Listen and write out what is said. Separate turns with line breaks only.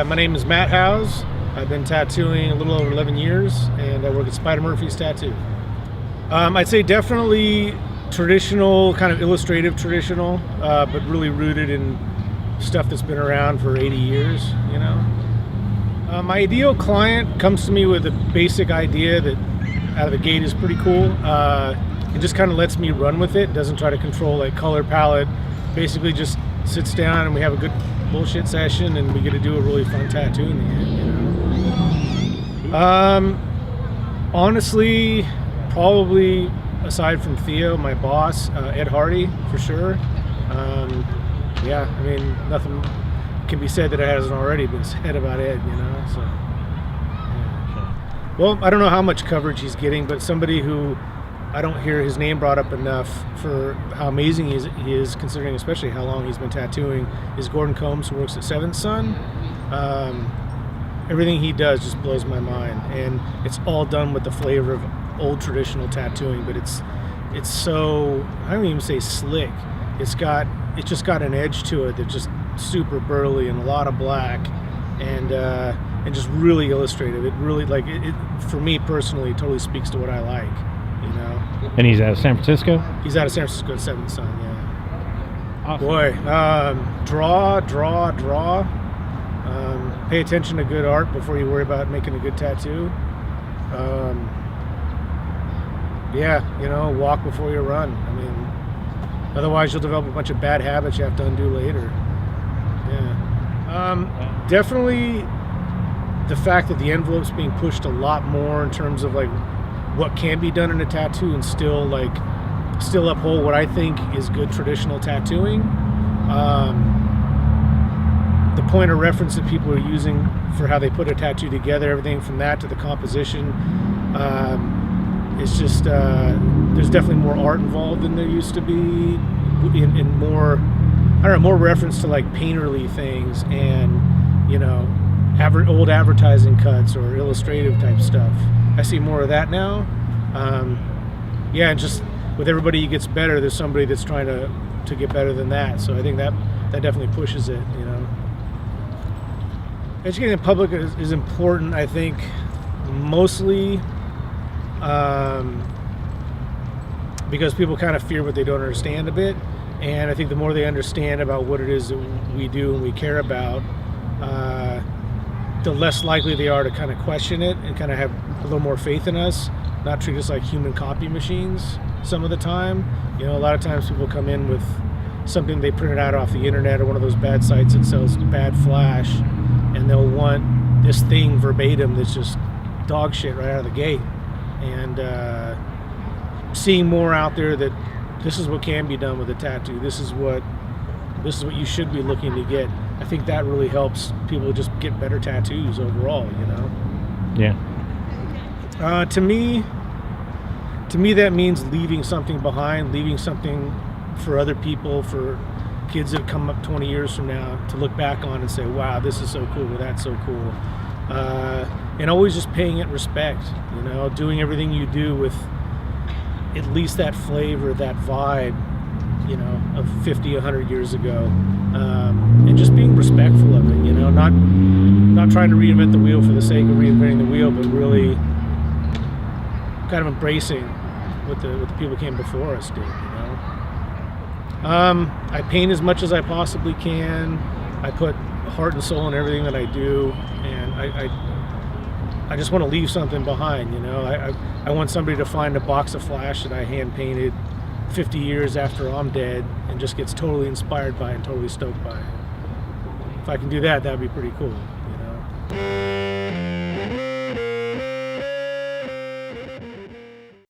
My name is Matt Howse. I've been tattooing a little over 11 years, and I work at Spider Murphy's Tattoo. I'd say definitely traditional, kind of illustrative traditional, but really rooted in stuff that's been around for 80 years, you know. My ideal client comes to me with a basic idea that out of the gate is pretty cool. It just kind of lets me run with it, doesn't try to control like color palette, basically just sits down and we have a good bullshit session and we get to do a really fun tattoo in the end, you know. Honestly, probably aside from Theo, my boss, Ed Hardy, for sure. Yeah, I mean, nothing can be said that hasn't already been said about Ed, you know, so. Yeah. Well, I don't know how much coverage he's getting, but somebody who I don't hear his name brought up enough for how amazing he is, considering especially how long he's been tattooing, is Gordon Combs, who works at Seventh Son. Everything he does just blows my mind, and it's all done with the flavor of old traditional tattooing, but it's so, I don't even say slick. It's just got an edge to it that's just super burly and a lot of black, and just really illustrative. It really, like, it for me personally totally speaks to what I like, you know.
And he's out of San Francisco?
He's out of San Francisco at Seventh Son, yeah.
Awesome.
Boy, draw. Pay attention to good art before you worry about making a good tattoo. Yeah, you know, walk before you run. I mean, otherwise you'll develop a bunch of bad habits you have to undo later. Yeah. Definitely the fact that the envelope's being pushed a lot more in terms of like what can be done in a tattoo and still uphold what I think is good traditional tattooing. The point of reference that people are using for how they put a tattoo together, everything from that to the composition, it's just there's definitely more art involved than there used to be, in more, I don't know, more reference to like painterly things and, you know, old advertising cuts or illustrative type stuff. I see more of that now. Yeah, and just with everybody who gets better, there's somebody that's trying to get better than that. So I think that definitely pushes it, you know. Educating the public is important, I think, mostly because people kind of fear what they don't understand a bit. And I think the more they understand about what it is that we do and we care about, the less likely they are to kind of question it and kind of have a little more faith in us, not treat us like human copy machines some of the time. You know, a lot of times people come in with something they printed out off the internet or one of those bad sites that sells bad flash, and they'll want this thing verbatim that's just dog shit right out of the gate. And seeing more out there that this is what can be done with a tattoo, this is what you should be looking to get, I think that really helps people just get better tattoos overall, you know.
Yeah.
To me that means leaving something behind, leaving something for other people, for kids that come up 20 years from now to look back on and say, wow, this is so cool, or that's so cool. And always just paying it respect, you know, doing everything you do with at least that flavor, that vibe, you know, of 50, 100 years ago, and just being respectful of it, you know, not trying to reinvent the wheel for the sake of reinventing the wheel, but really kind of embracing what the people came before us did, you know. I paint as much as I possibly can. I put heart and soul in everything that I do, and I just want to leave something behind, you know. I want somebody to find a box of flash that I hand painted 50 years after I'm dead and just gets totally inspired by it and totally stoked by it. If I can do that, that'd be pretty cool, you know.